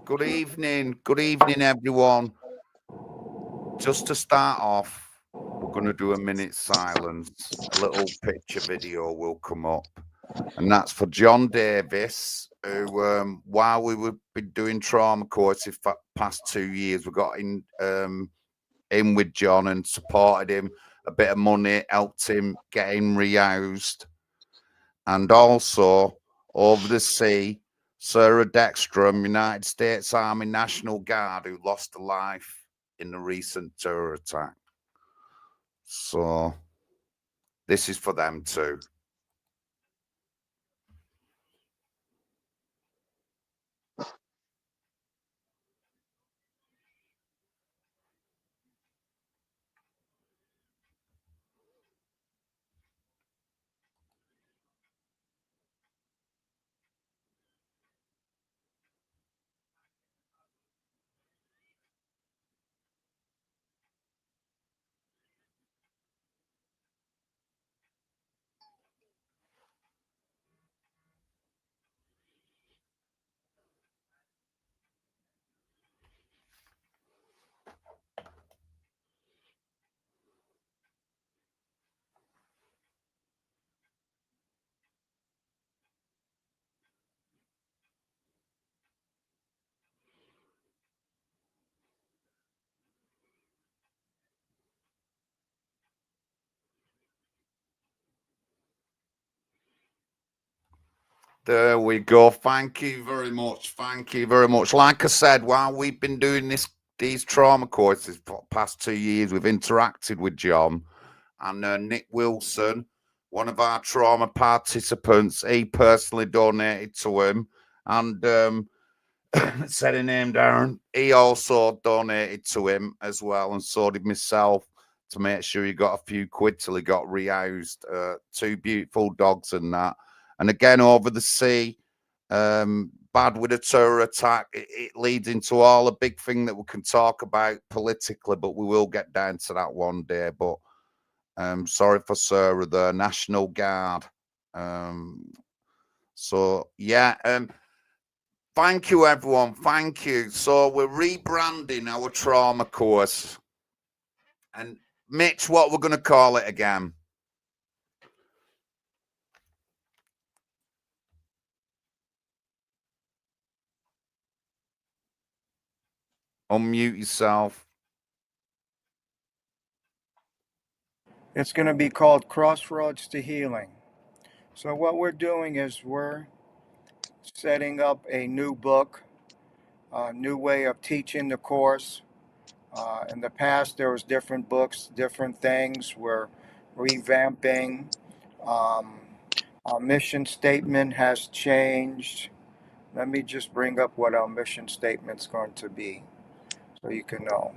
Good evening. Good evening, everyone. Just to start off, we're going to do a minute silence. A little picture video will come up. And that's for John Davis, who, while we were been doing trauma courses for past 2 years, we got in with John and supported him a bit of money, helped him get him rehoused. And also over the sea, Sarah Dextrom, United States Army National Guard, who lost her life in the recent terror attack. So this is for them too. There we go. Thank you very much. Thank you very much. Like I said, while we've been doing these trauma courses for the past 2 years, we've interacted with John and Nick Wilson, one of our trauma participants. He personally donated to him, and said a name, Darren. He also donated to him as well, and so did myself to make sure he got a few quid till he got rehoused. Two beautiful dogs and that. And again, over the sea, bad with a terror attack. It leads into all a big thing that we can talk about politically, but we will get down to that one day. But sorry for Sarah, the National Guard. So yeah. Thank you, everyone. Thank you. So we're rebranding our trauma course. And Mitch, what we're going to call it again? Unmute yourself. It's going to be called Crossroads to Healing. So what we're doing is we're setting up a new book, a new way of teaching the course. In the past, there was different books, different things. We're revamping. Our mission statement has changed. Let me just bring up what our mission statement's going to be so you can know.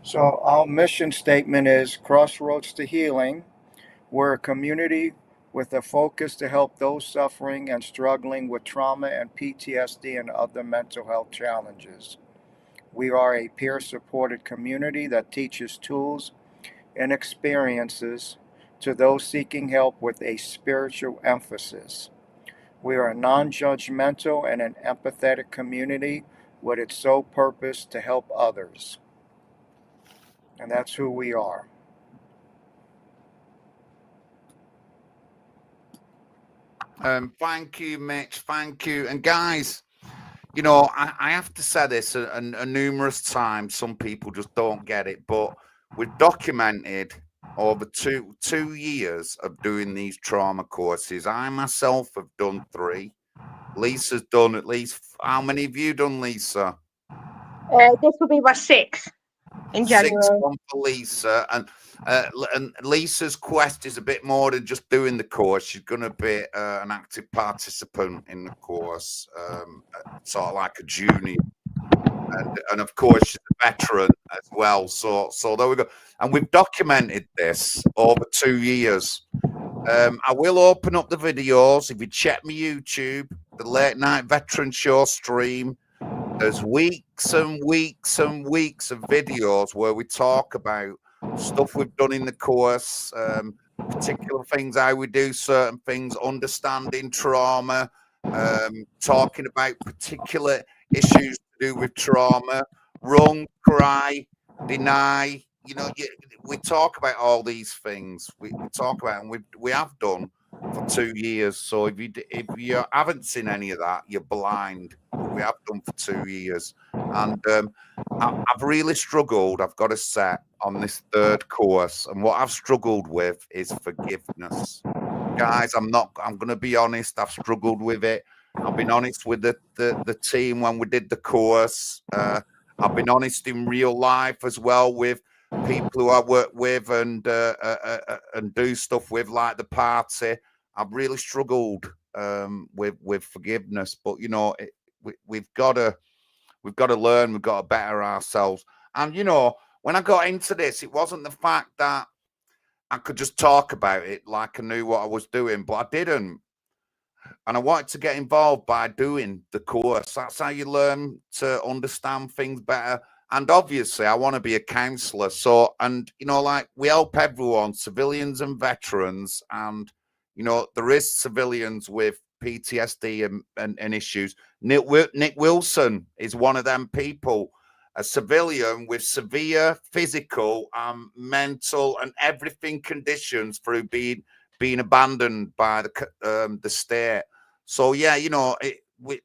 So our mission statement is Crossroads to Healing. We're a community with a focus to help those suffering and struggling with trauma and PTSD and other mental health challenges. We are a peer-supported community that teaches tools and experiences to those seeking help with a spiritual emphasis. We are a non-judgmental and an empathetic community with its sole purpose to help others. And that's who we are. Thank you, Mitch. Thank you. And guys, you know, I have to say this a numerous times. Some people just don't get it, but we've documented over two years of doing these trauma courses. I myself have done 3. Lisa's done at least. How many have you done, Lisa? This will be my 6th in January. 6 for Lisa, and Lisa's quest is a bit more than just doing the course. She's going to be an active participant in the course, sort of like a junior, and of course she's a veteran as well. So there we go, and we've documented this over 2 years. I will open up the videos. If you check my YouTube, the Late Night Veteran Show stream, there's weeks and weeks and weeks of videos where we talk about stuff we've done in the course, particular things, how we do certain things, understanding trauma, talking about particular issues to do with trauma, run, cry, deny. You know, we talk about all these things. We talk about, and we have done for 2 years. So if you haven't seen any of that, you're blind. But we have done for 2 years, and I've really struggled. I've got to say on this third course, and what I've struggled with is forgiveness. Guys, I'm going to be honest. I've struggled with it. I've been honest with the team when we did the course. I've been honest in real life as well with people who I work with and do stuff with, like the party. I've really struggled with forgiveness, but you know, we've got to learn. We've got to better ourselves. And you know, when I got into this, it wasn't the fact that I could just talk about it like I knew what I was doing, but I didn't. And I wanted to get involved by doing the course. That's how you learn to understand things better. And obviously, I want to be a counselor. So, and, you know, like we help everyone, civilians and veterans. And, you know, there is civilians with PTSD and issues. Nick Wilson is one of them people, a civilian with severe physical, mental and everything conditions through being abandoned by the state. So yeah, you know,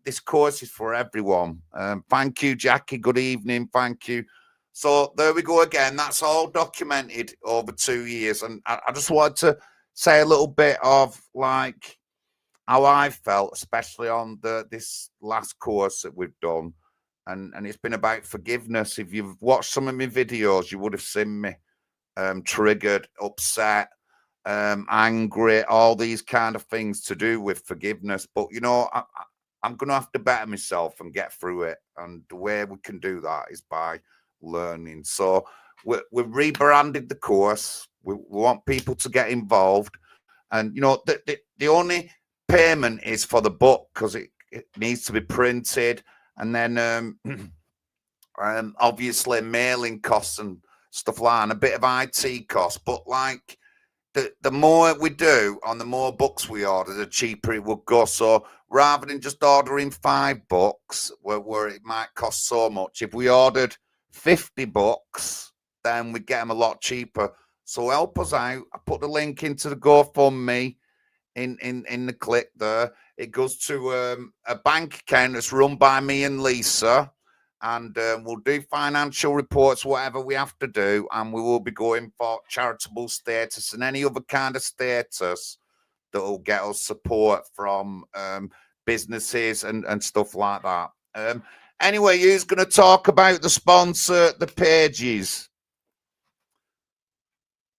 this course is for everyone. Thank you, Jackie. Good evening. Thank you. So there we go again. That's all documented over 2 years, and I just wanted to say a little bit of like how I felt, especially on this last course that we've done, and it's been about forgiveness. If you've watched some of my videos, you would have seen me triggered, upset, angry, all these kind of things to do with forgiveness. But you know, I'm going to have to better myself and get through it. And the way we can do that is by learning. So we've rebranded the course. We want people to get involved. And you know, the only payment is for the book because it needs to be printed, and then obviously mailing costs and stuff like that, and a bit of IT costs. But like the more we do and the more books we order, the cheaper it will go. So rather than just ordering 5 books where it might cost so much, if we ordered 50 books, then we'd get them a lot cheaper. So help us out. I put the link into the GoFundMe in the clip there. It goes to a bank account that's run by me and Lisa. And we'll do financial reports, whatever we have to do, and we will be going for charitable status and any other kind of status that will get us support from businesses and stuff like that. Anyway, who's going to talk about the sponsor, the pages?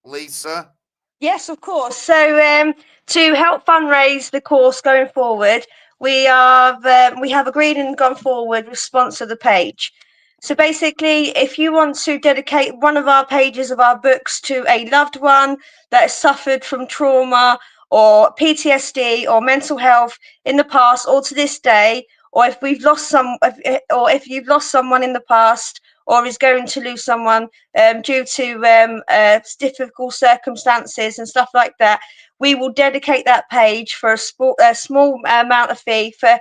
Lisa? Yes, of course. So to help fundraise the course going forward, we have agreed and gone forward with sponsor the page. So basically, if you want to dedicate one of our pages of our books to a loved one that has suffered from trauma or PTSD or mental health in the past or to this day, or if we've lost or if you've lost someone in the past or is going to lose someone due to difficult circumstances and stuff like that, we will dedicate that page for a small amount of fee for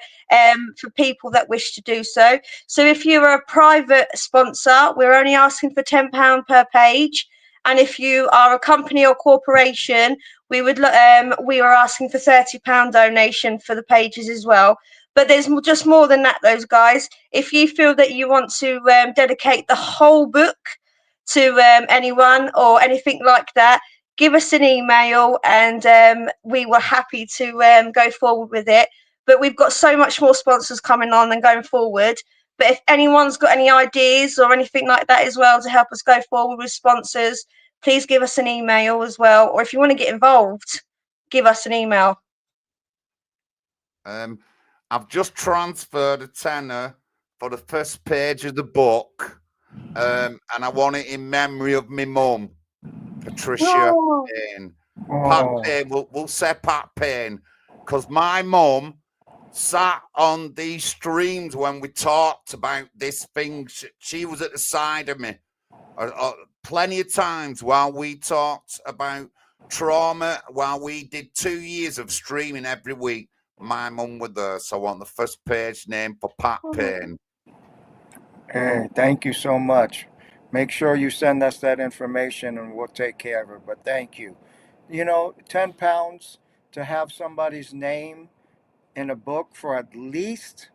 people that wish to do so. So if you're a private sponsor, we're only asking for £10 per page. And if you are a company or corporation, we are asking for £30 donation for the pages as well. But there's just more than that, those guys. If you feel that you want to dedicate the whole book to anyone or anything like that, give us an email and we were happy to go forward with it. But we've got so much more sponsors coming on and going forward. But if anyone's got any ideas or anything like that as well to help us go forward with sponsors, please give us an email as well. Or if you want to get involved, give us an email. I've just transferred a tenner for the first page of the book, and I want it in memory of my mum, Patricia Payne. Pat Payne, we'll say Pat Payne, because my mum sat on these streams when we talked about this thing. She was at the side of me plenty of times while we talked about trauma, while we did 2 years of streaming every week. my mum with her, so I want the first page name for Pat Payne. Hey, thank you so much. Make sure you send us that information and we'll take care of it. But thank you. You know, £10 to have somebody's name in a book for at least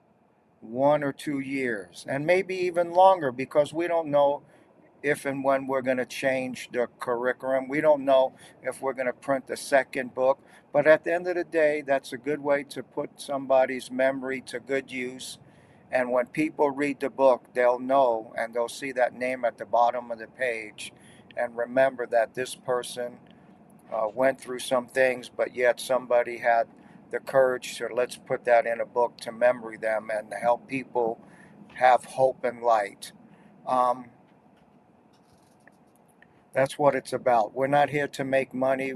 1 or 2 years, and maybe even longer, because we don't know if and when we're going to change the curriculum. We don't know if we're going to print a second book. But at the end of the day, that's a good way to put somebody's memory to good use. And when people read the book, they'll know and they'll see that name at the bottom of the page and remember that this person went through some things, but yet somebody had the courage to let's put that in a book to memory them and help people have hope and light. Um, that's what it's about. We're not here to make money.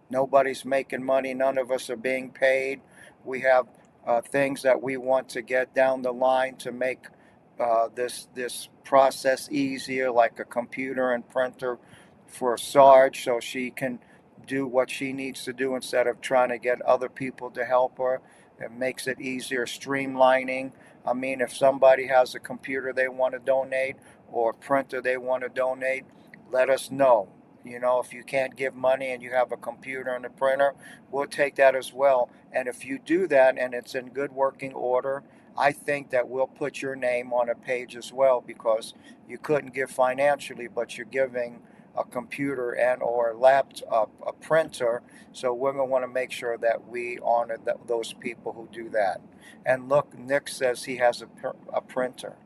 Nobody's making money. None of us are being paid. We have things that we want to get down the line to make this process easier, like a computer and printer for Sarge, so she can do what she needs to do instead of trying to get other people to help her. It makes it easier, streamlining. I mean, if somebody has a computer they want to donate or a printer they want to donate, let us know. You know, if you can't give money and you have a computer and a printer, we'll take that as well. And if you do that and it's in good working order, I think that we'll put your name on a page as well, because you couldn't give financially, but you're giving a computer and or a laptop, a printer. So we're going to want to make sure that we honor those people who do that. And look, Nick says he has a printer.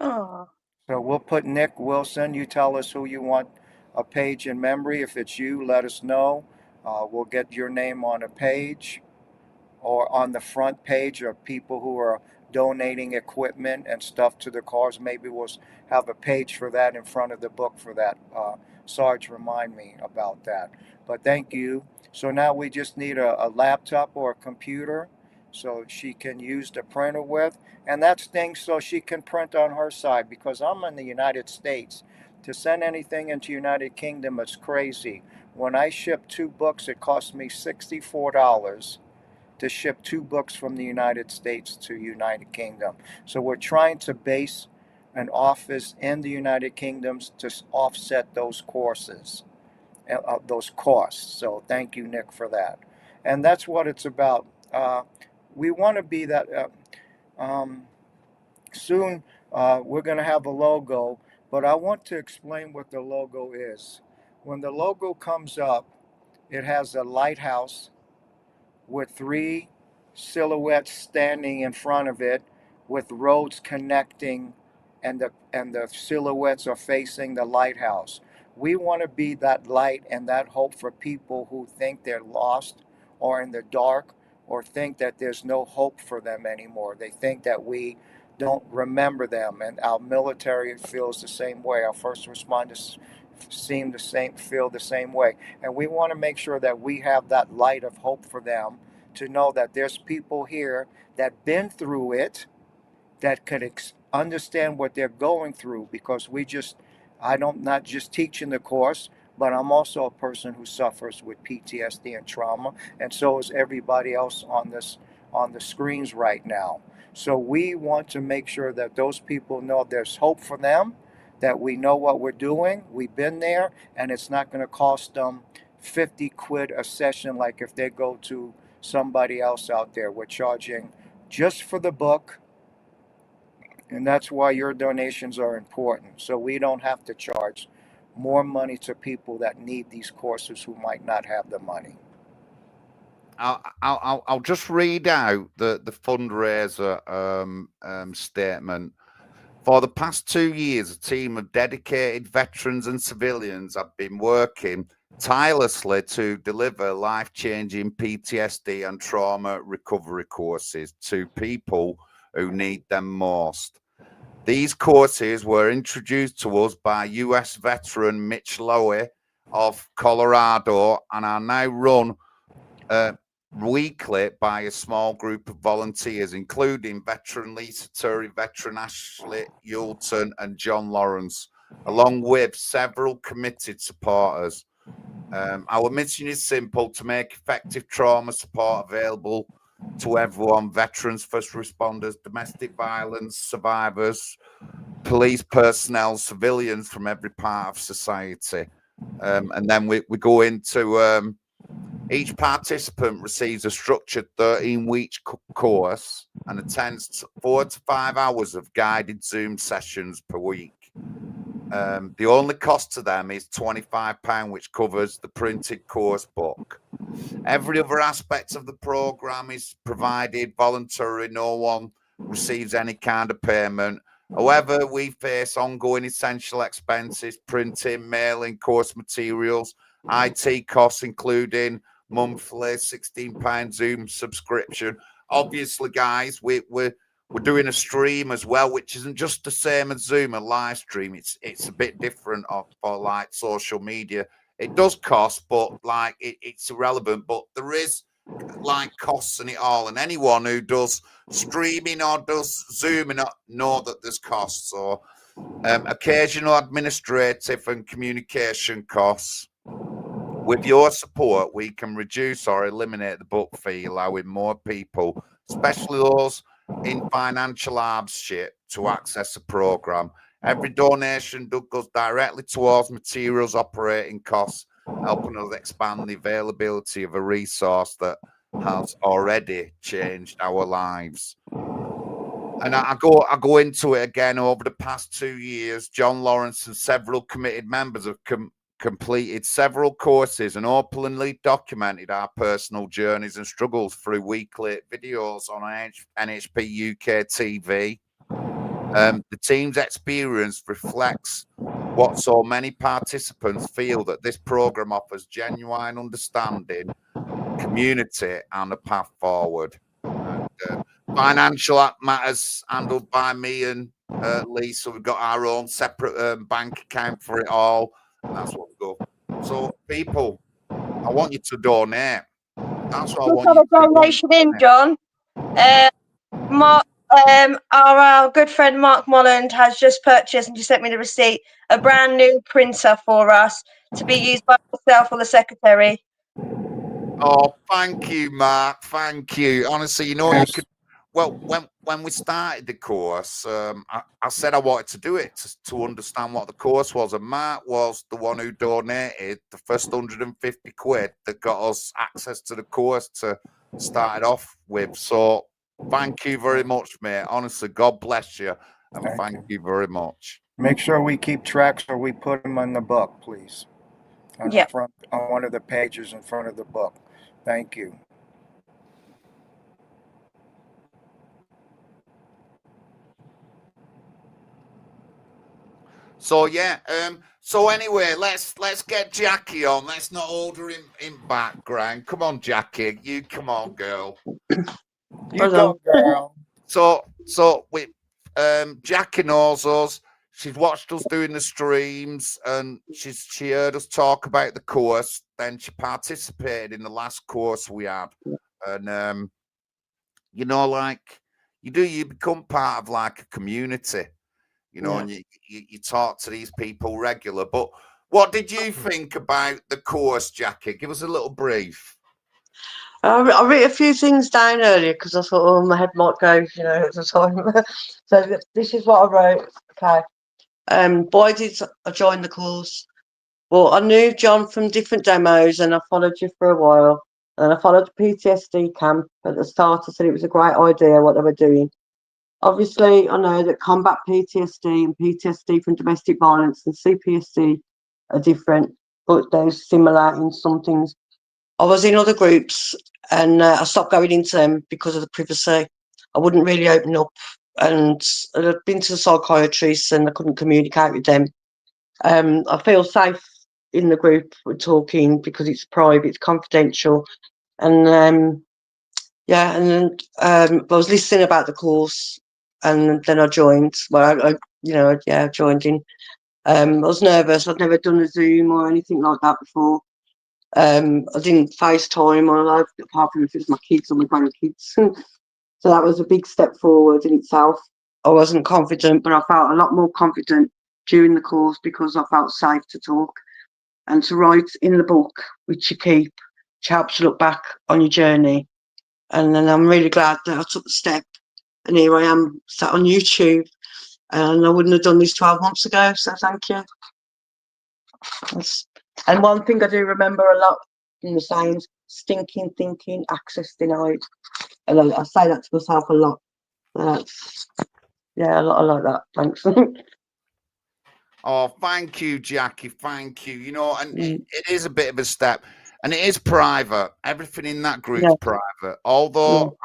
Oh, So we'll put Nick Wilson. You tell us who you want a page in memory. If it's you, let us know. We'll get your name on a page or on the front page of people who are donating equipment and stuff to the cars. Maybe we'll have a page for that in front of the book for that. Sarge, remind me about that. But thank you. So now we just need a laptop or a computer so she can use the printer with. And that's things so she can print on her side, because I'm in the United States. To send anything into United Kingdom, it's crazy. When I ship 2 books, it costs me $64 to ship 2 books from the United States to United Kingdom. So we're trying to base an office in the United Kingdom to offset those those costs. So thank you, Nick, for that. And that's what it's about. We want to be that. Um, Soon, we're going to have a logo, but I want to explain what the logo is. When the logo comes up, it has a lighthouse with 3 silhouettes standing in front of it, with roads connecting, and the silhouettes are facing the lighthouse. We want to be that light and that hope for people who think they're lost or in the dark, or think that there's no hope for them anymore. They think that we don't remember them, and our military feels the same way. Our first responders seem the same, feel the same way. And we want to make sure that we have that light of hope for them, to know that there's people here that been through it, that could understand what they're going through, because I don't, not just teaching the course, but I'm also a person who suffers with PTSD and trauma, and so is everybody else on the screens right now. So we want to make sure that those people know there's hope for them, that we know what we're doing, we've been there, and it's not going to cost them 50 quid a session like if they go to somebody else out there. We're charging just for the book, and that's why your donations are important. So we don't have to charge more money to people that need these courses who might not have the money. I'll just read out the fundraiser statement. For the past 2 years, a team of dedicated veterans and civilians have been working tirelessly to deliver life-changing PTSD and trauma recovery courses to people who need them most. These courses were introduced to us by US veteran Mitch Lowy of Colorado and are now run weekly by a small group of volunteers, including veteran Lisa Turry, veteran Ashley Yulton, and John Lawrence, along with several committed supporters. Our mission is simple: to make effective trauma support available to everyone: veterans, first responders, domestic violence survivors, police personnel, civilians from every part of society. And then we go into each participant receives a structured 13-week course and attends 4 to 5 hours of guided Zoom sessions per week. The only cost to them is £25, which covers the printed course book. Every other aspect of the program is provided voluntary. No one receives any kind of payment. However, we face ongoing essential expenses: printing, mailing, course materials, IT costs, including monthly £16 Zoom subscription. Obviously, guys, we're doing a stream as well, which isn't just the same as Zoom, a live stream. It's a bit different for like social media. It does cost, but like it's irrelevant. But there is like costs in it all, and anyone who does streaming or does Zooming know that there's costs, or occasional administrative and communication costs. With your support, we can reduce or eliminate the book fee, allowing more people, especially those in financial hardship, to access the program. Every donation goes directly towards materials operating costs, helping us expand the availability of a resource that has already changed our lives. And I go into it again. Over the past 2 years, John Lawrence and several committed members have completed several courses and openly documented our personal journeys and struggles through weekly videos on NHP UK TV. The team's experience reflects what so many participants feel, that this program offers genuine understanding, community, and a path forward. And, financial matters handled by me and Lee, so we've got our own separate bank account for it all, and that's what we go. So, people, I want you to donate. That's what I want Got you a to do. donation in, John. Mark, our good friend Mark Molland has just purchased, and just sent me the receipt, a brand new printer for us to be used by myself or the secretary. Oh, thank you, Mark. Thank you. Honestly, you know, Yes. you could. Well, when we started the course, I said I wanted to do it to understand what the course was, and Mark was the one who donated the first 150 quid that got us access to the course to start it off with. So, thank you very much, mate. Honestly, God bless you, and thank you very much. Make sure we keep track so we put them in the book, please. On Yeah. the front, on one of the pages in front of the book. Thank you. So yeah, so anyway, let's get Jackie on. Let's not hold her in background. Come on, Jackie. You come on, girl. You go, girl. So we Jackie knows us. She's watched us doing the streams, and she heard us talk about the course. Then she participated in the last course we had. And you know, like you become part of like a community. You know, and you talk to these people regular. But what did you think about the course, Jackie? Give us a little brief. I wrote a few things down earlier because I thought, oh, my head might go, you know, at the time. So this is what I wrote. Okay. Why did I join the course? Well, I knew John from different demos, and I followed you for a while. And I followed the PTSD camp at the start. I said it was a great idea what they were doing. Obviously, I know that combat PTSD and PTSD from domestic violence and CPSD are different, but they're similar in some things. I was in other groups, and I stopped going into them because of the privacy. I wouldn't really open up, and I'd been to the psychiatrists and I couldn't communicate with them. I feel safe in the group we're talking because it's private, it's confidential, and I was listening about the course, and then I joined. Well, I joined in. I was nervous. I'd never done a Zoom or anything like that before. I didn't FaceTime or live, apart from if it was my kids or my grandkids. So that was a big step forward in itself. I wasn't confident, but I felt a lot more confident during the course because I felt safe to talk. and to write in the book, which you keep, which helps you look back on your journey. And then I'm really glad that I took the step, and here I am sat on YouTube, and I wouldn't have done this 12 months ago. So thank you. And one thing I do remember a lot in the sayings: stinking thinking, access denied. And I say that to myself a lot. Yeah, I like that. Thanks. Oh, thank you, Jackie. Thank you. You know, and it is a bit of a step, and it is private. Everything in that group's Yeah. private. Although,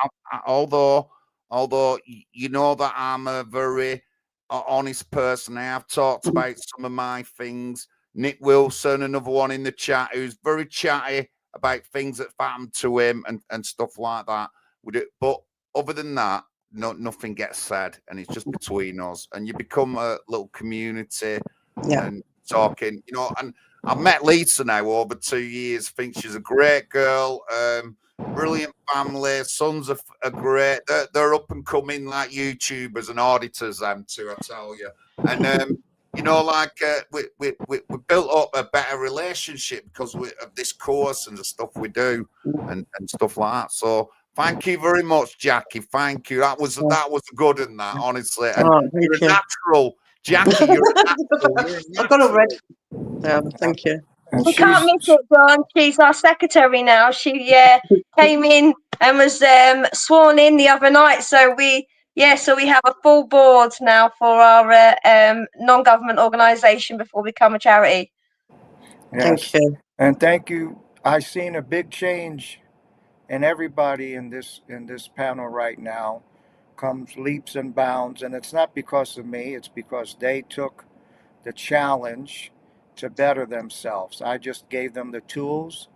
you know that I'm a very honest person. I have talked about some of my things. Nick Wilson, another one in the chat, who's very chatty about things that happened to him and stuff like that. But other than that, nothing gets said, and it's just between us. And you become a little community and talking, you know. And I've met Lisa now over 2 years. Think she's a great girl, brilliant family. Sons are great. They're up and coming like YouTubers and auditors. Them too, I tell you. And you know, like we built up a better relationship because of this course and the stuff we do and stuff like that. So. Thank you very much, Jackie. Thank you. That was good in that, honestly. And you're a natural, Jackie. You're a natural. You're a natural. I've got a red. Thank you. And We can't miss it, John. She's our secretary now. She came in and was sworn in the other night. So we have a full board now for our non-government organisation before we become a charity. Yes. Thank you. And thank you. I've seen a big change in everybody in this panel right now. Comes leaps and bounds, and it's not because of me. It's because they took the challenge to better themselves. I just gave them the tools,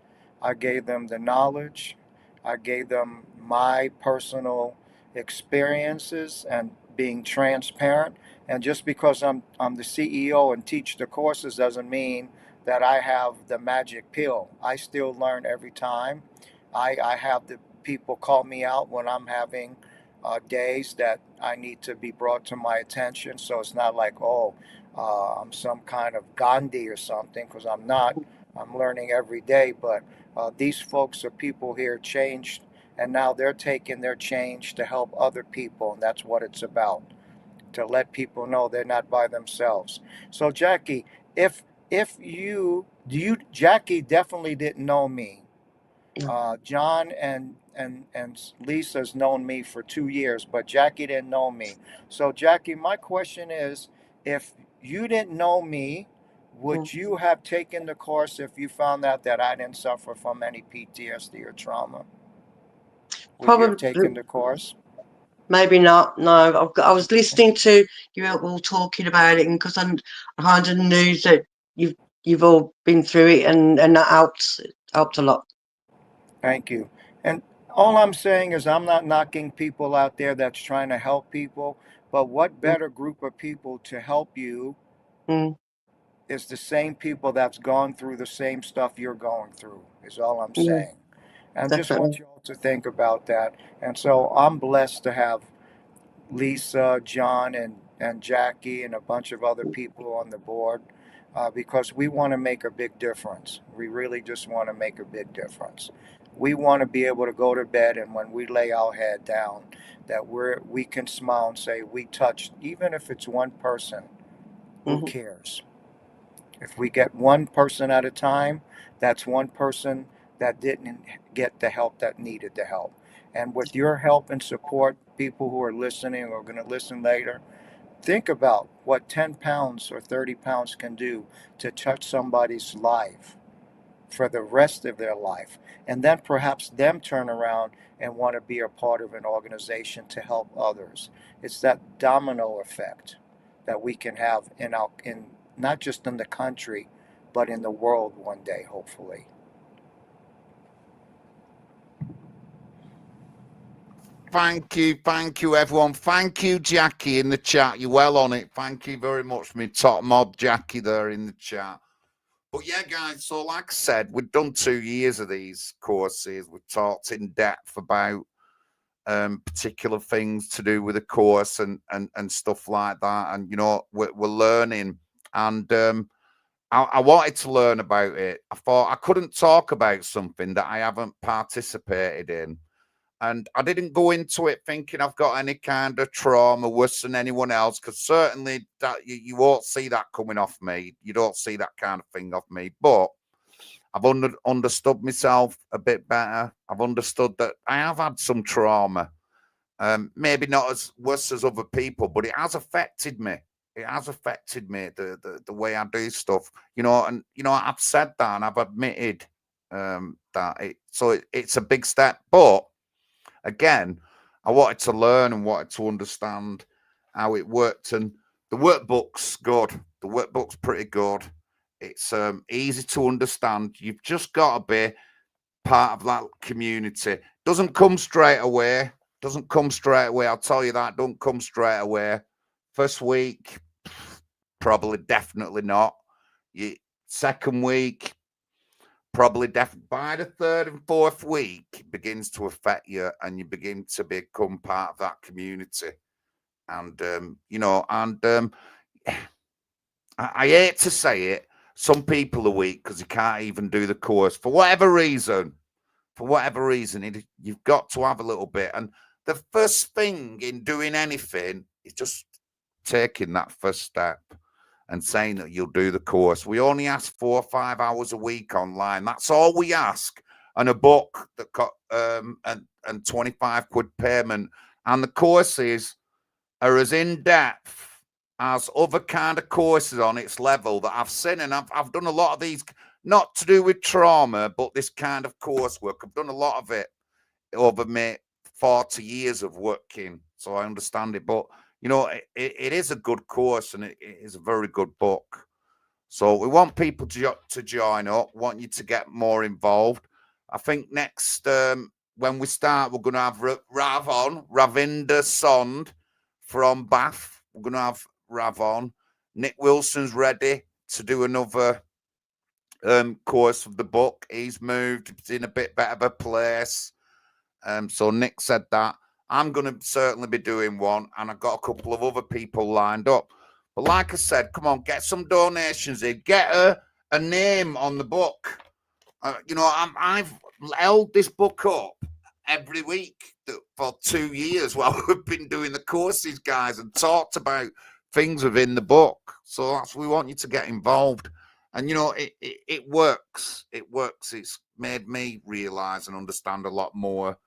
I gave them the knowledge, I gave them my personal experiences and being transparent. And just because I'm the CEO and teach the courses doesn't mean that I have the magic pill. I still learn every time. I have the people call me out when I'm having days that I need to be brought to my attention. So it's not like, oh, I'm some kind of Gandhi or something, because I'm not. I'm learning every day. But these folks are people here changed, and now they're taking their change to help other people, and that's what it's about, to let people know they're not by themselves. So Jackie, if Jackie definitely didn't know me. John and Lisa's known me for 2 years, but Jackie didn't know me. So Jackie, my question is, if you didn't know me, would you have taken the course if you found out that I didn't suffer from any PTSD or trauma? Would you have Probably, taken the course? maybe not. No, I was listening to you all talking about it, and because I kind of knew that you've all been through it, and that helped a lot. Thank you. And all I'm saying is, I'm not knocking people out there that's trying to help people, but what better group of people to help you is the same people that's gone through the same stuff you're going through, is all I'm saying. And just want you all to think about that. And so I'm blessed to have Lisa, John, and Jackie, and a bunch of other people on the board, because we want to make a big difference. We really just want to make a big difference. We want to be able to go to bed, and when we lay our head down, that we can smile and say we touched, even if it's one person. Who cares? If we get one person at a time, that's one person that didn't get the help that needed the help. And with your help and support, people who are listening or going to listen later, think about what 10 pounds or 30 pounds can do to touch somebody's life for the rest of their life. And then perhaps them turn around and want to be a part of an organization to help others. It's that domino effect that we can have in not just in the country, but in the world one day, hopefully. Thank you, everyone. Thank you, Jackie, in the chat. You're well on it. Thank you very much, me top mod Jackie there in the chat. But yeah, guys, so like I said, we've done 2 years of these courses. We've talked in depth about particular things to do with the course and stuff like that. And, you know, we're learning. And I wanted to learn about it. I thought I couldn't talk about something that I haven't participated in. And I didn't go into it thinking I've got any kind of trauma worse than anyone else, because certainly that you won't see that coming off me. You don't see that kind of thing off me. But I've understood myself a bit better. I've understood that I have had some trauma. Maybe not as worse as other people, but it has affected me. It has affected me, the way I do stuff, you know. And you know, I've said that and I've admitted that. It's a big step, but again, I wanted to learn and wanted to understand how it worked. And the workbook's good. The workbook's pretty good. It's easy to understand. You've just got to be part of that community. Doesn't come straight away. Doesn't come straight away. I'll tell you that. Don't come straight away. First week, probably definitely not. Second week, probably definitely. By the third and fourth week, it begins to affect you, and you begin to become part of that community. And you know, and I hate to say it, some people are weak because you can't even do the course for whatever reason. For whatever reason, you've got to have a little bit. And the first thing in doing anything is just taking that first step and saying that you'll do the course. We only ask 4 or 5 hours a week online. That's all we ask. And a book that got and 25 quid payment. And the courses are as in depth as other kind of courses on its level that I've seen. And I've done a lot of these, not to do with trauma, but this kind of coursework. I've done a lot of it over my 40 years of working, so I understand it. But you know, it is a good course, and it is a very good book. So we want people to join up, want you to get more involved. I think next, when we start, we're going to have Ravinder Sond from Bath. We're going to have Rav on. Nick Wilson's ready to do another course of the book. He's moved. He's in a bit better of a place. So Nick said that. I'm going to certainly be doing one, and I've got a couple of other people lined up. But like I said, come on, get some donations in. Get a name on the book. You know, I've held this book up every week for 2 years while we've been doing the courses, guys, and talked about things within the book. So that's, we want you to get involved. And, you know, it works. It works. It's made me realize and understand a lot more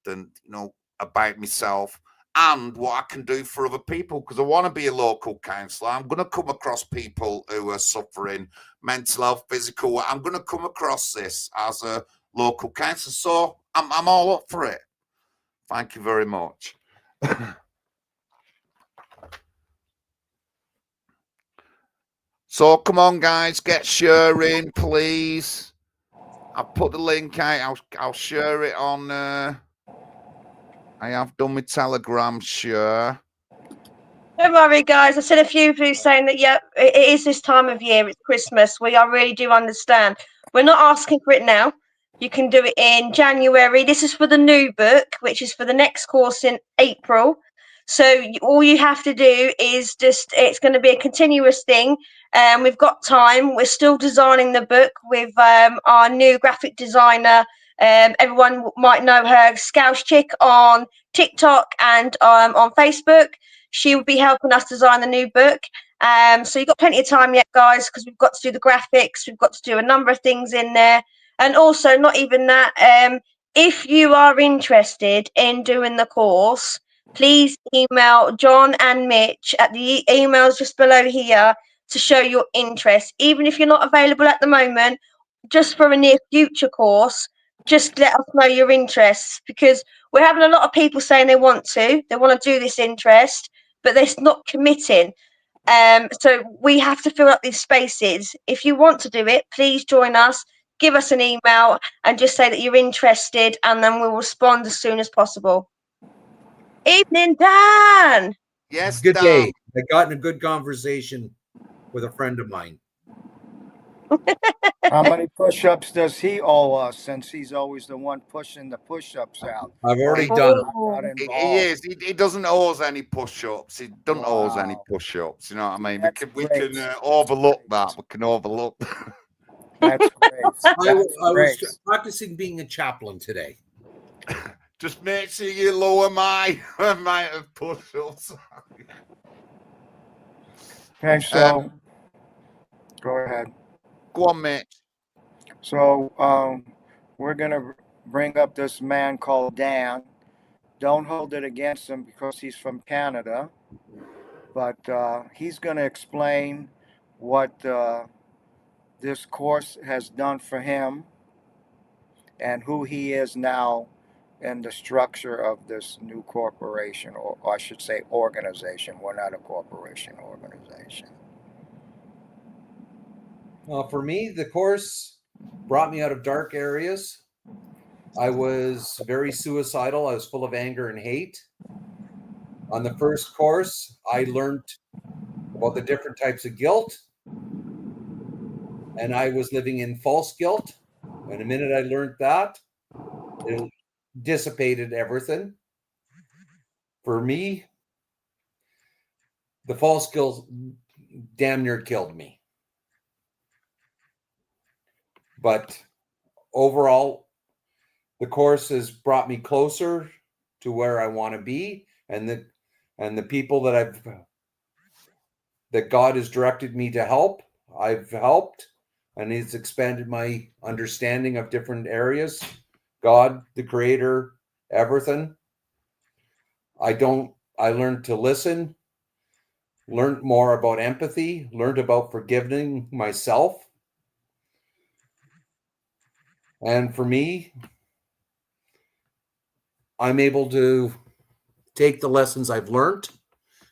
than, you know, about myself and what I can do for other people, because I want to be a local counsellor. I'm going to come across people who are suffering mental health, physical. I'm going to come across this as a local counsellor. So I'm all up for it. Thank you very much. So come on, guys, get sharing, please. I'll put the link out. I'll share it on. I have done my Telegram share. Don't worry, guys. I've seen a few of you saying that, yeah, it is this time of year. It's Christmas. I really do understand. We're not asking for it now. You can do it in January. This is for the new book, which is for the next course in April. So all you have to do is just, it's going to be a continuous thing. We've got time. We're still designing the book with our new graphic designer. Everyone might know her, Scouse Chick, on TikTok and on Facebook. She will be helping us design the new book. So you've got plenty of time yet, guys, because we've got to do the graphics. We've got to do a number of things in there. And also, not even that, if you are interested in doing the course, please email John and Mitch at the emails just below here to show your interest. Even if you're not available at the moment, just for a near future course, just let us know your interests, because we're having a lot of people saying they want to do this interest, but they're not committing. So we have to fill up these spaces. If you want to do it, please join us. Give us an email and just say that you're interested, and then we'll respond as soon as possible. Evening, Dan. Yes, Good Dan. day. I got in a good conversation with a friend of mine. How many push-ups does he owe us since he's always the one pushing the push-ups out? I've already He's done them. not got Oh, He involved. is. He doesn't owe us any push-ups. He doesn't owe us any Wow. push-ups. You know what I mean? That's We can great. That's overlook great. that. We can overlook. That's great. That's I was great. practicing being a chaplain today. Just make sure you lower my amount of push-ups. Okay, so go ahead. Go on, mate. So we're gonna bring up this man called Dan. Don't hold it against him because he's from Canada, but he's gonna explain what this course has done for him and who he is now in the structure of this new corporation, or I should say organization. We're not a corporation, organization. For me, the course brought me out of dark areas. I was very suicidal. I was full of anger and hate. On the first course, I learned about the different types of guilt, and I was living in false guilt. And the minute I learned that, it dissipated everything. For me, the false guilt damn near killed me. But overall, the course has brought me closer to where I want to be, and the people that God has directed me to help, I've helped, and it's expanded my understanding of different areas. God, the creator, everything. I learned to listen, learned more about empathy, learned about forgiving myself. And for me, I'm able to take the lessons I've learned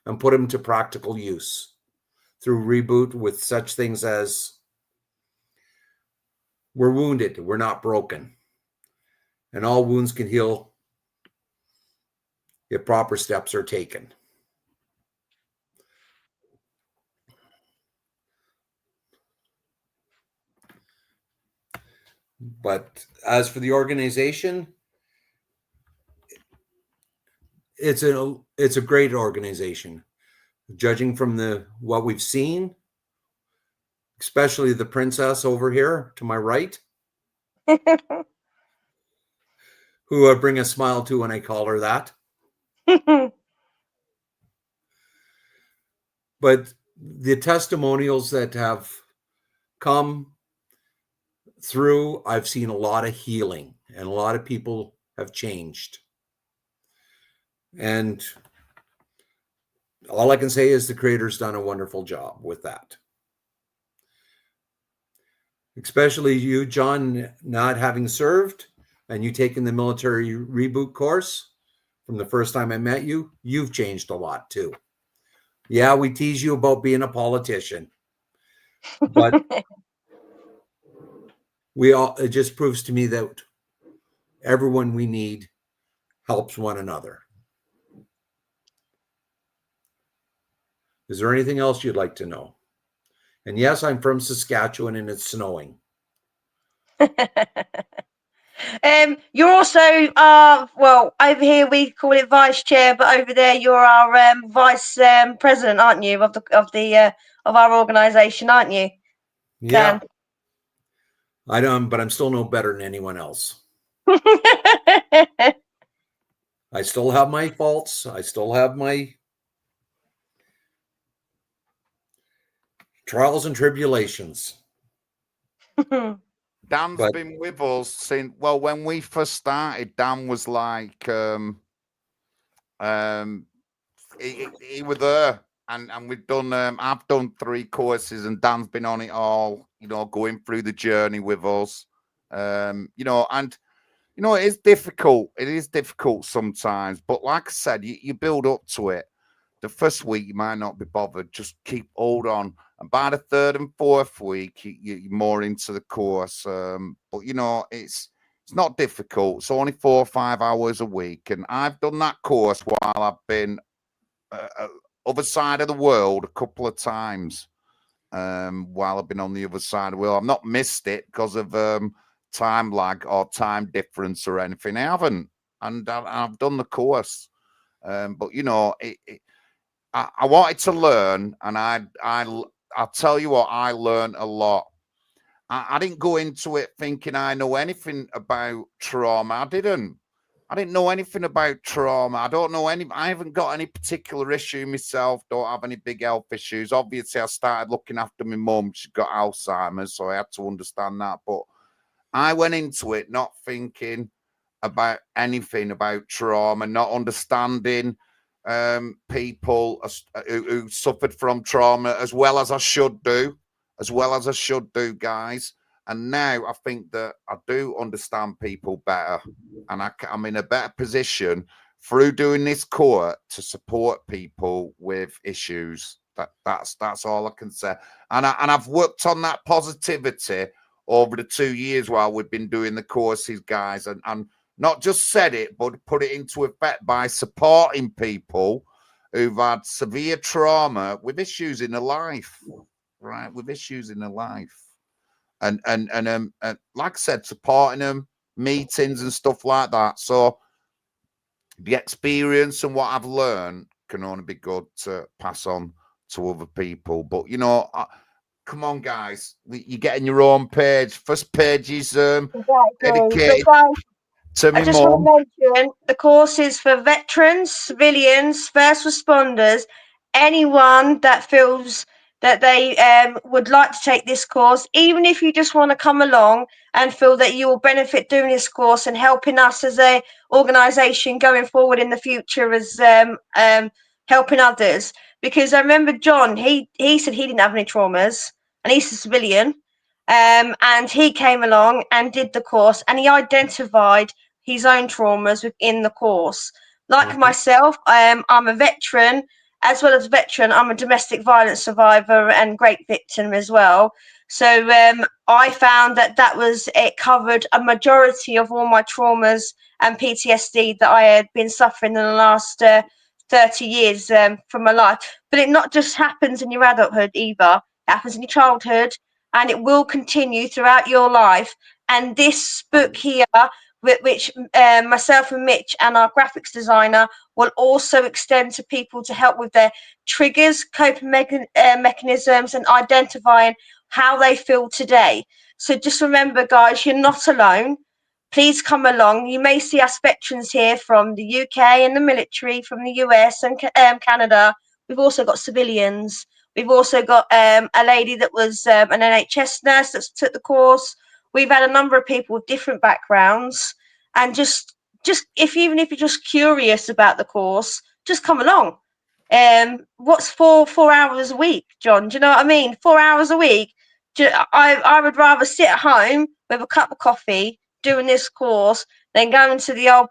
and put them to practical use through Reboot with such things as we're wounded, we're not broken. And all wounds can heal if proper steps are taken. But as for the organization, it's a great organization. Judging from what we've seen, especially the princess over here to my right, who I bring a smile to when I call her that. But the testimonials that have come through, I've seen a lot of healing, and a lot of people have changed. And all I can say is the Creator's done a wonderful job with that. Especially you, John, not having served and you taking the military reboot course from the first time I met you, you've changed a lot too. Yeah, we tease you about being a politician, but it just proves to me that everyone we need helps one another. Is there anything else you'd like to know? And yes, I'm from Saskatchewan and it's snowing. You're also well, over here we call it vice chair, but over there you're our vice president, aren't you, of our organization, aren't you? Yeah. Dan? I don't, but I'm still no better than anyone else. I still have my faults. I still have my trials and tribulations. Dan's been with us since, well, when we first started, Dan was like, he was there, and we've done, I've done 3 courses, and Dan's been on it all, you know, going through the journey with us, you know, and, you know, it is difficult. It is difficult sometimes, but like I said, you build up to it. The first week, you might not be bothered. Just hold on. And by the 3rd and 4th week, you're more into the course. But, you know, it's not difficult. It's only 4 or 5 hours a week. And I've done that course while I've been other side of the world a couple of times. while I've been on the other side of the world. I've not missed it because of time lag or time difference or anything. I haven't, and I've done the course. But you know, I wanted to learn, and I'll tell you what, I learned a lot. I didn't go into it thinking I know anything about trauma. I didn't know anything about trauma. I haven't got any particular issue myself, don't have any big health issues. Obviously, I started looking after my mum. She got Alzheimer's, so I had to understand that. But I went into it not thinking about anything about trauma, not understanding people who suffered from trauma as well as I should do, guys. And now I think that I do understand people better, and I'm in a better position through doing this course to support people with issues. That's all I can say. And I've worked on that positivity over the 2 years while we've been doing the courses, guys, and not just said it, but put it into effect by supporting people who've had severe trauma with issues in their life, right? With issues in their life. And like I said, supporting them, meetings and stuff like that. So the experience and what I've learned can only be good to pass on to other people. But, you know, come on, guys, you're getting your own page. First page is Exactly. But dedicated guys, to I me just want mum. to mention the course is for veterans, civilians, first responders, anyone that feels that they would like to take this course, even if you just want to come along and feel that you will benefit doing this course and helping us as a organisation going forward in the future as helping others. Because I remember John, he said he didn't have any traumas and he's a civilian. And he came along and did the course and he identified his own traumas within the course. Like myself, I'm a veteran. As well as a veteran, I'm a domestic violence survivor and great victim as well. So I found that it covered a majority of all my traumas and PTSD that I had been suffering in the last 30 years from my life. But it not just happens in your adulthood either. It happens in your childhood, and it will continue throughout your life. And this book here, which myself and Mitch and our graphics designer will also extend to people to help with their triggers, coping mechanisms, and identifying how they feel today. So just remember, guys, you're not alone. Please come along. You may see us veterans here from the UK and the military, from the US and Canada. We've also got civilians. We've also got a lady that was an NHS nurse that took the course. We've had a number of people with different backgrounds, and just even if you're just curious about the course, just come along. What's 4 hours a week, John? Do you know what I mean? 4 hours a week. I would rather sit at home with a cup of coffee doing this course than going to the old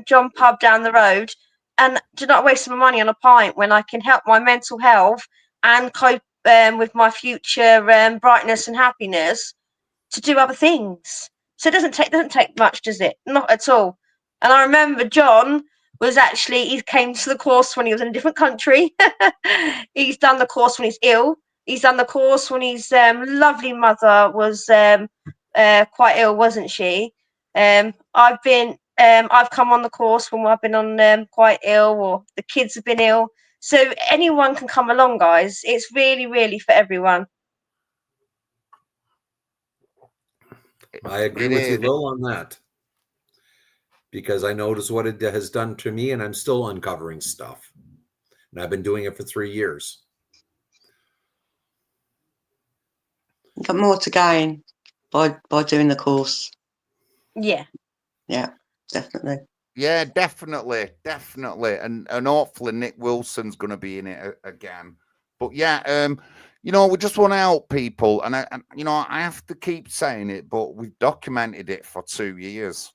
John pub down the road and do not waste my money on a pint when I can help my mental health and cope with my future brightness and happiness to do other things. So it doesn't take much, does it? Not at all. And I remember John he came to the course when he was in a different country. He's done the course when he's ill. He's done the course when his lovely mother was quite ill, wasn't she? I've come on the course when I've been on quite ill, or the kids have been ill. So anyone can come along, guys. It's really, really for everyone. I agree with you, Lil, on that, because I noticed what it has done to me, and I'm still uncovering stuff. And I've been doing it for 3 years. You've got more to gain by doing the course. Yeah, Definitely. Yeah, definitely. And hopefully Nick Wilson's going to be in it again. But yeah, you know, we just want to help people, and you know, I have to keep saying it, but we've documented it for 2 years.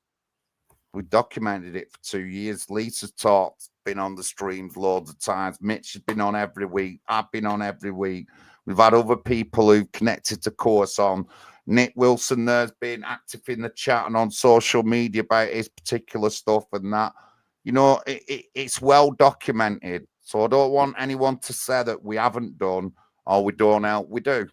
We documented it for 2 years. Lisa's talked, been on the streams loads of times. Mitch has been on every week. I've been on every week. We've had other people who've connected to course on. Nick Wilson there's been active in the chat and on social media about his particular stuff and that. You know, it's well documented. So I don't want anyone to say that we haven't done or we don't help, we do.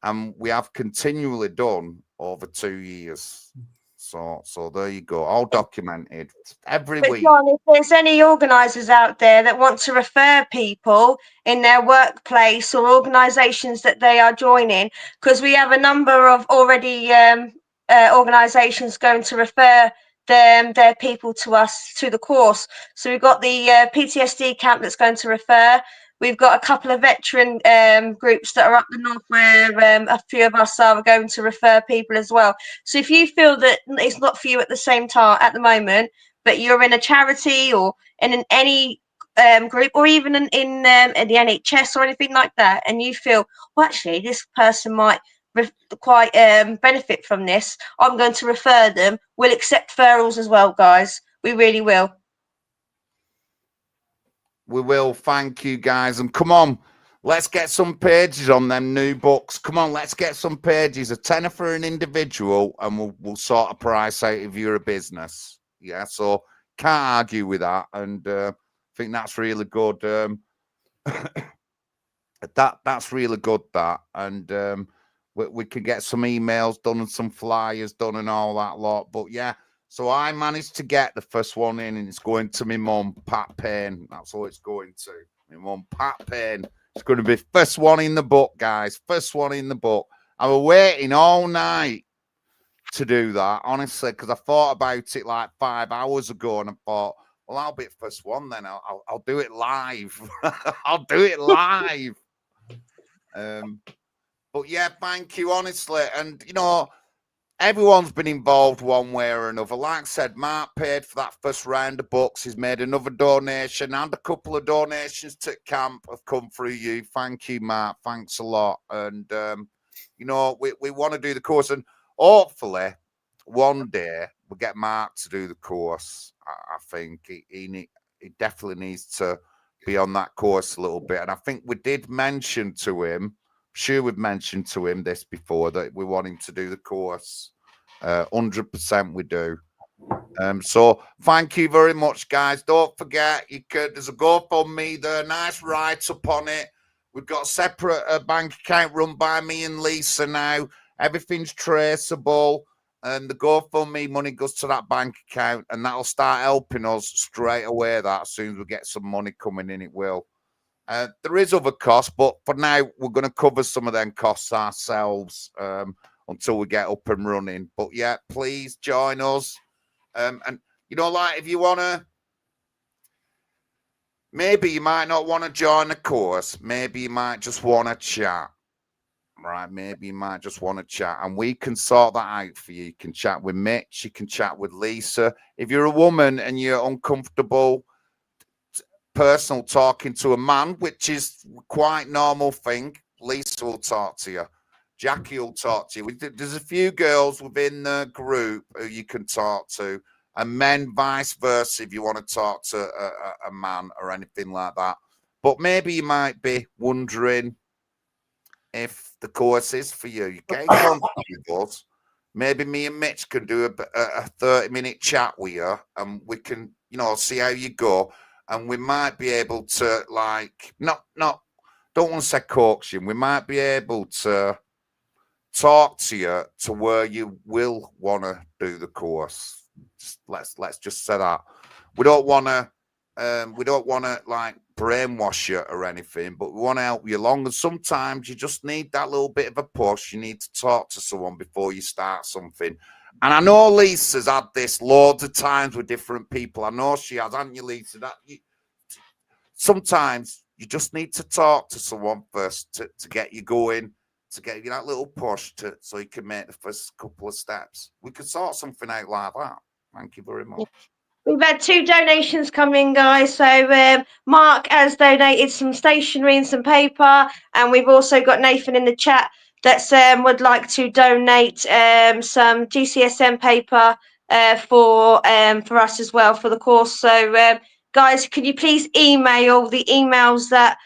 And we have continually done over 2 years. So there you go, all documented every But week. John, if there's any organisers out there that want to refer people in their workplace or organisations that they are joining, because we have a number of already organisations going to refer their people to us to the course. So we've got the PTSD camp that's going to refer. We've got a couple of veteran groups that are up the north where a few of us are going to refer people as well. So if you feel that it's not for you at the same time at the moment, but you're in a charity or in any group, or even in the NHS or anything like that, and you feel, well, actually, this person might quite benefit from this, I'm going to refer them. We'll accept referrals as well, guys. We really will. We will. Thank you, guys. And come on, let's get some pages on them new books. Come on, let's get some pages. A tenner for an individual, and we'll sort a price out if you're a business. Yeah, so can't argue with that. And I think that's really good. That's really good. That, and we can get some emails done and some flyers done and all that lot. But yeah. So I managed to get the first one in, and it's going to my mum, Pat Payne. That's all it's going to. My mum, Pat Payne. It's going to be first one in the book, guys. First one in the book. I was waiting all night to do that, honestly, because I thought about it like 5 hours ago, and I thought, well, I'll be first one then. I'll do it live. I'll do it live. But yeah, thank you, honestly. And you know, everyone's been involved one way or another. Like I said, Mark paid for that first round of books. He's made another donation, and a couple of donations to camp have come through you. Thank you, Mark. Thanks a lot. And, you know, we want to do the course. And hopefully, one day, we'll get Mark to do the course. I think he definitely needs to be on that course a little bit. And I think we did mention to him, sure we've mentioned to him this before, that we want him to do the course. 100% we do. So thank you very much, guys. Don't forget, there's a GoFundMe there, nice write-up on it. We've got a separate bank account run by me and Lisa now. Everything's traceable, and the GoFundMe money goes to that bank account, and that'll start helping us straight away. That as soon as we get some money coming in, it will. There is other costs, but for now, we're going to cover some of them costs ourselves until we get up and running. But yeah, please join us. And, you know, like if you want to, maybe you might not want to join the course. Maybe you might just want to chat. Right? Maybe you might just want to chat, and we can sort that out for you. You can chat with Mitch. You can chat with Lisa. If you're a woman and you're uncomfortable, personal talking to a man, which is quite normal thing, Lisa will talk to you. Jackie will talk to you. There's a few girls within the group who you can talk to, and men vice versa if you want to talk to a man or anything like that. But maybe you might be wondering if the course is for you. You get in contact with us. Maybe me and Mitch can do a 30-minute chat with you, and we can, you know, see how you go. And we might be able to, like, don't want to say coax you. We might be able to talk to you to where you will want to do the course. Let's just say that. We don't want to like brainwash you or anything, but we want to help you along. And sometimes you just need that little bit of a push. You need to talk to someone before you start something. And I know Lisa's had this loads of times with different people. I know she has, haven't you, Lisa? Sometimes you just need to talk to someone first to get you going, to get you that little push so you can make the first couple of steps. We could sort something out like that. Thank you very much. We've had 2 donations come in, guys. So Mark has donated some stationery and some paper, and we've also got Nathan in the chat that would like to donate some GCSM paper for us as well for the course. So guys, could you please email the emails that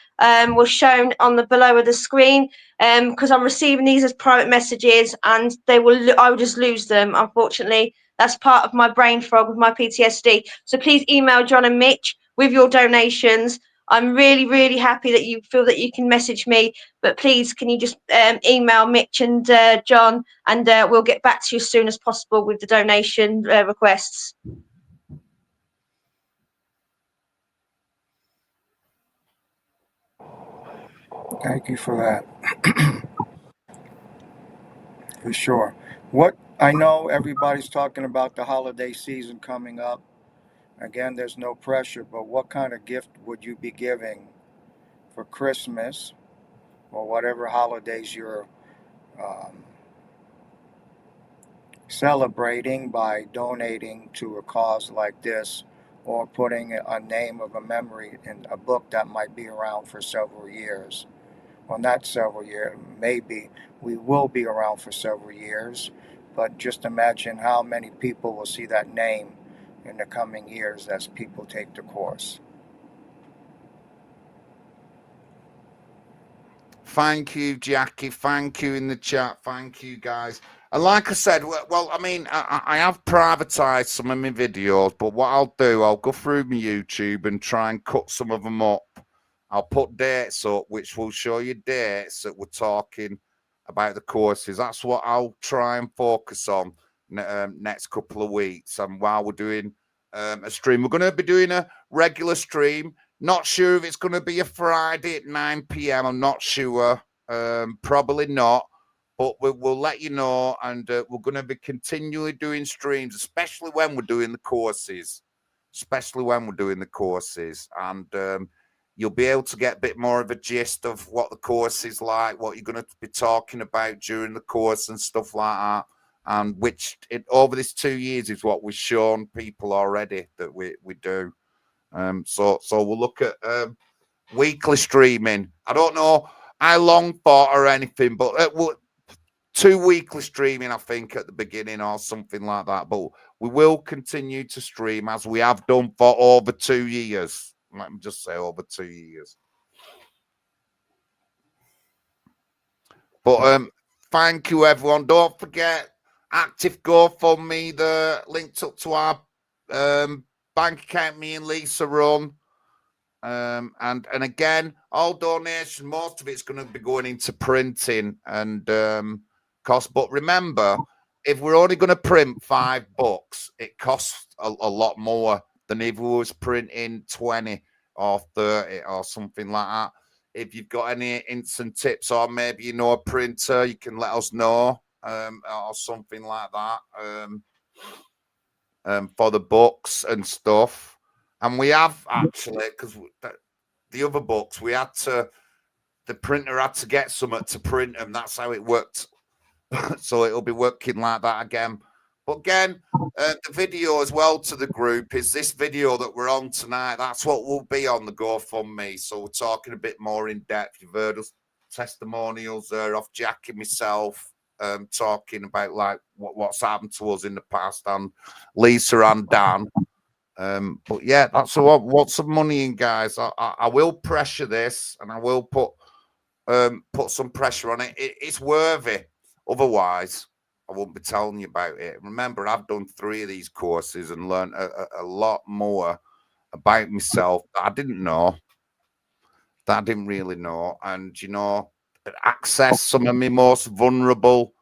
were shown on the below of the screen, because I'm receiving these as private messages, and I will just lose them, unfortunately. That's part of my brain fog with my PTSD. So please email John and Mitch with your donations. I'm really, really happy that you feel that you can message me. But please, can you just email Mitch and John, and we'll get back to you as soon as possible with the donation requests. Thank you for that. For sure. What I know everybody's talking about the holiday season coming up. Again, there's no pressure, but what kind of gift would you be giving for Christmas or whatever holidays you're um, celebrating by donating to a cause like this or putting a name of a memory in a book that might be around for several years? Well, not several years, maybe we will be around for several years, but just imagine how many people will see that name in the coming years as people take the course. Thank you, Jackie. Thank you in the chat. Thank you, guys. And like I said, well, I mean, I have privatized some of my videos, but what I'll do, I'll go through my YouTube and try and cut some of them up. I'll put dates up, which will show you dates that we're talking about the courses. That's what I'll try and focus on next couple of weeks. And while we're doing a stream, we're going to be doing a regular stream. Not sure if it's going to be a Friday at 9 p.m. I'm not sure. Probably not. But we'll let you know. And we're going to be continually doing streams, especially when we're doing the courses. And you'll be able to get a bit more of a gist of what the course is like, what you're going to be talking about during the course and stuff like that. And which over this 2 years is what we've shown people already that we do. So we'll look at weekly streaming. I don't know how long for or anything, but 2 weekly streaming, I think, at the beginning or something like that. But we will continue to stream as we have done for over 2 years. Let me just say over 2 years. But thank you, everyone. Don't forget, active GoFundMe, the linked up to our bank account me and Lisa run. And again, all donations, most of it's going to be going into printing and cost. But remember, if we're only going to print 5 books, it costs a lot more than if we was printing 20 or 30 or something like that. If you've got any instant tips or maybe you know a printer, you can let us know or something like that for the books and stuff. And we have actually, because the other books, the printer had to get something to print them. That's how it worked. So it'll be working like that again. But again, the video as well to the group is this video that we're on tonight. That's what will be on the GoFundMe. So we're talking a bit more in depth. You've heard us testimonials there off Jack and myself, talking about like what's happened to us in the past, and Lisa and Dan. But yeah, that's a lot. What's some money in, guys? I will pressure this, and I will put some pressure on it. It's worthy. Otherwise, I won't be telling you about it. Remember, I've done 3 of these courses and learned a lot more about myself that I didn't know, that I didn't really know, and access some of my most vulnerable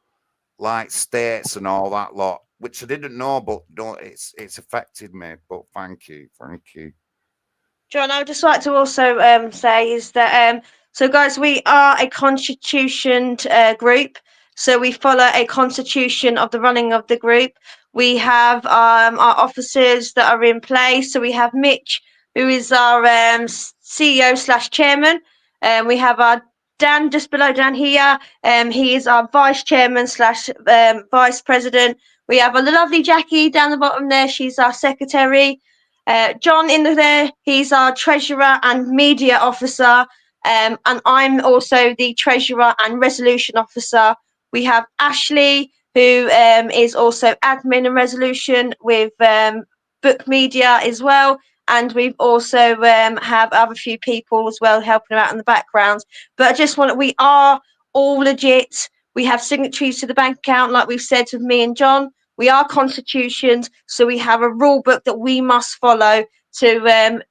like states and all that lot, which I didn't know, but it's affected me. But thank you. John, I would just like to also say is that so guys, we are a constitutioned group, so we follow a constitution of the running of the group. We have our officers that are in place. So we have Mitch, who is our CEO/chairman. We have our Dan just below Dan here. He is our vice chairman / vice president. We have a lovely Jackie down the bottom there. She's our secretary. John in there, he's our treasurer and media officer. And I'm also the treasurer and resolution officer. We have Ashley, who is also admin and resolution with book media as well. And we've also have other few people as well helping out in the background. But we are all legit. We have signatories to the bank account, like we've said with me and John. We are constitutions, so we have a rule book that we must follow to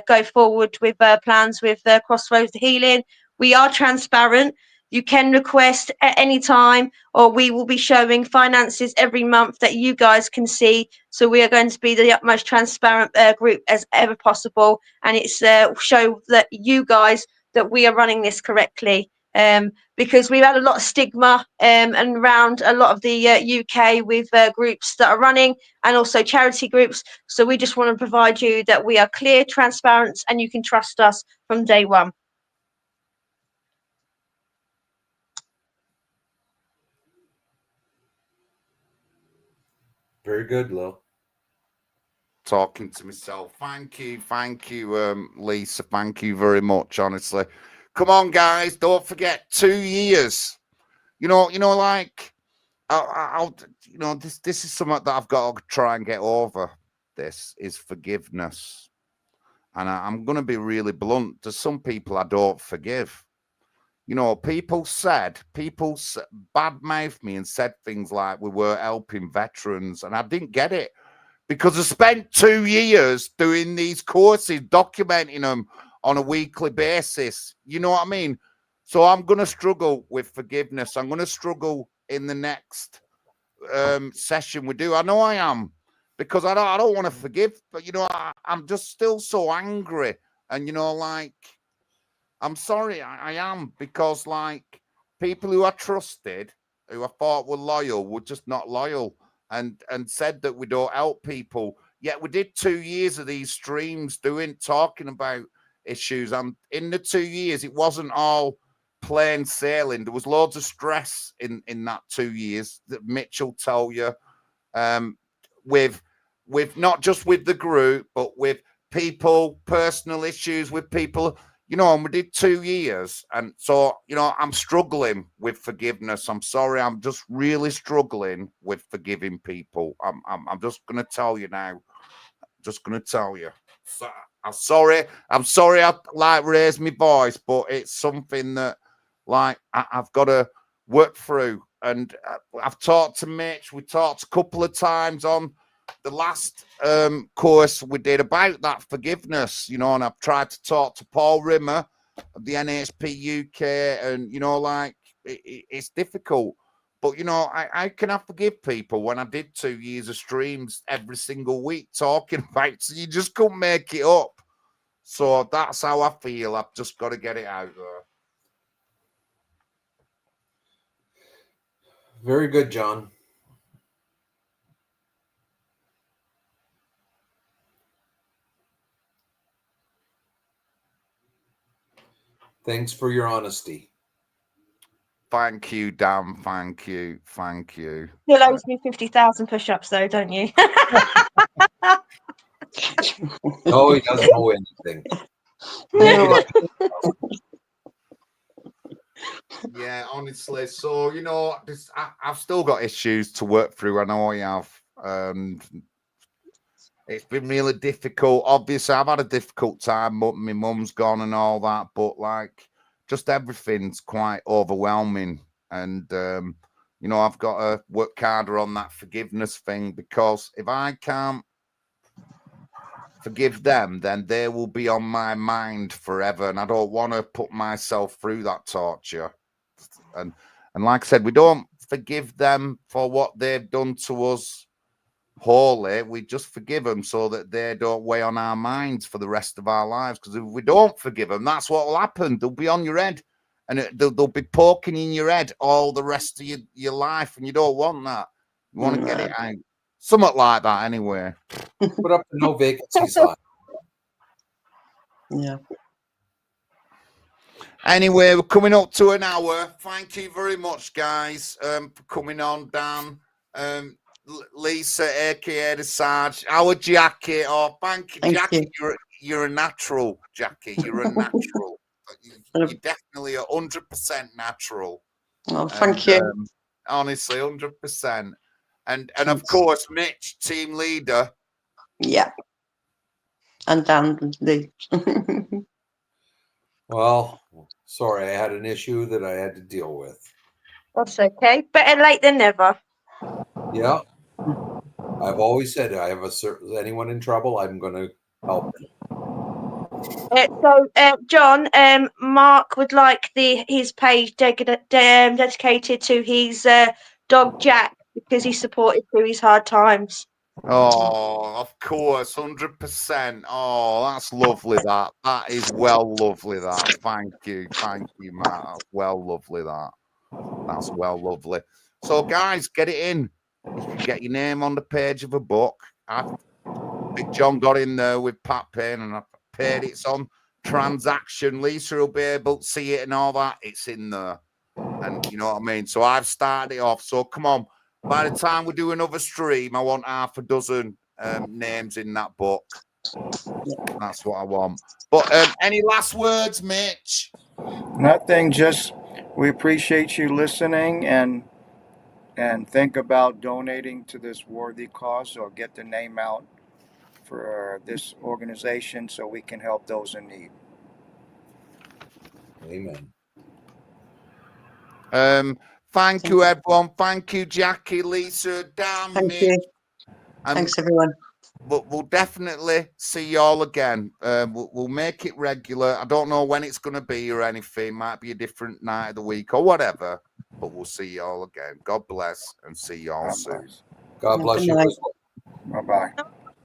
go forward with plans with Crossroads to Healing. We are transparent. You can request at any time, or we will be showing finances every month that you guys can see. So we are going to be the utmost transparent group as ever possible, and it's show that you guys that we are running this correctly. Because we've had a lot of stigma and around a lot of the UK with groups that are running and also charity groups. So we just want to provide you that we are clear, transparent, and you can trust us from day one. Very good, Lil. Talking to myself. Thank you, Lisa. Thank you very much. Honestly, come on, guys. Don't forget 2 years. Like I'll this is something that I've got to try and get over. This is forgiveness, and I'm going to be really blunt. There's some people I don't forgive. People badmouthed me and said things like we were helping veterans, and I didn't get it. Because I spent 2 years doing these courses, documenting them on a weekly basis. You know what I mean? So I'm going to struggle with forgiveness. I'm going to struggle in the next session we do. I know I am, because I don't want to forgive, but I'm just still so angry. And I'm sorry, I am, because people who I trusted, who I thought were loyal, were just not loyal. And said that we don't help people. Yet we did 2 years of these streams talking about issues. And in the 2 years, it wasn't all plain sailing. There was loads of stress in that 2 years that Mitch will tell you, with not just with the group, but with people, personal issues with people. And we did 2 years. And so, I'm struggling with forgiveness. I'm sorry. I'm just really struggling with forgiving people. I'm just going to tell you now. Just going to tell you. So, I'm sorry. I raise my voice, but it's something that I've got to work through. And I've talked to Mitch. We talked a couple of times on the last course we did about that forgiveness, and I've tried to talk to Paul Rimmer of the NHP UK, and it's difficult, but I cannot forgive people when I did 2 years of streams every single week talking about, so you just couldn't make it up. So that's how I feel. I've just got to get it out there. Very good, John. Thanks for your honesty. Thank you, Dan. Thank you. You owes me 50,000 push-ups, though, don't you? No, he doesn't owe anything. Yeah, honestly. So I've still got issues to work through. I know I have. It's been really difficult. Obviously, I've had a difficult time. My mum's gone and all that, but just everything's quite overwhelming. And I've got to work harder on that forgiveness thing, because if I can't forgive them, then they will be on my mind forever, and I don't want to put myself through that torture. And like I said, we don't forgive them for what they've done to us wholly. We just forgive them so that they don't weigh on our minds for the rest of our lives. Because if we don't forgive them, that's what will happen. They'll be on your head, and they'll be poking in your head all the rest of your life, and you don't want that. You want to get it out. Something like that, anyway. Put up the no vacancy sign. Yeah. Anyway, we're coming up to an hour. Thank you very much, guys, for coming on, Dan. Lisa, aka the Sarge, our Jackie. Oh, thank you, Jackie. You're a natural, Jackie. You're a natural. You're definitely 100% natural. Oh, thank you. Honestly, 100%. And of course, Mitch, team leader. Yeah. And Dan, the. Well, sorry, I had an issue that I had to deal with. That's okay. Better late than never. Yeah. I've always said I have anyone in trouble, I'm going to help them. John, Mark would like his page dedicated to his dog Jack because he supported through his hard times. Oh, of course, 100%. Oh, that's lovely. That is well lovely. That. Thank you, Matt. That's well lovely. That's well lovely. So, guys, get it in. You can get your name on the page of a book. Big John got in there with Pat Payne, and I paid it's on transaction. Lisa will be able to see it and all that. It's in there, and you know what I mean. So I've started it off. So come on. By the time we do another stream, I want half a dozen names in that book. That's what I want. But any last words, Mitch? Nothing, just we appreciate you listening and think about donating to this worthy cause or get the name out for this organization so we can help those in need. Amen. Thank you, everyone. Thank you, Jackie, Lisa, Dan, Thank Mitch. you. And Thanks, everyone. we'll definitely see you all again. We'll make it regular. I don't know when it's going to be or anything. Might be a different night of the week or whatever. But we'll see you all again. God bless and see you all soon. God bless you. Bye bye.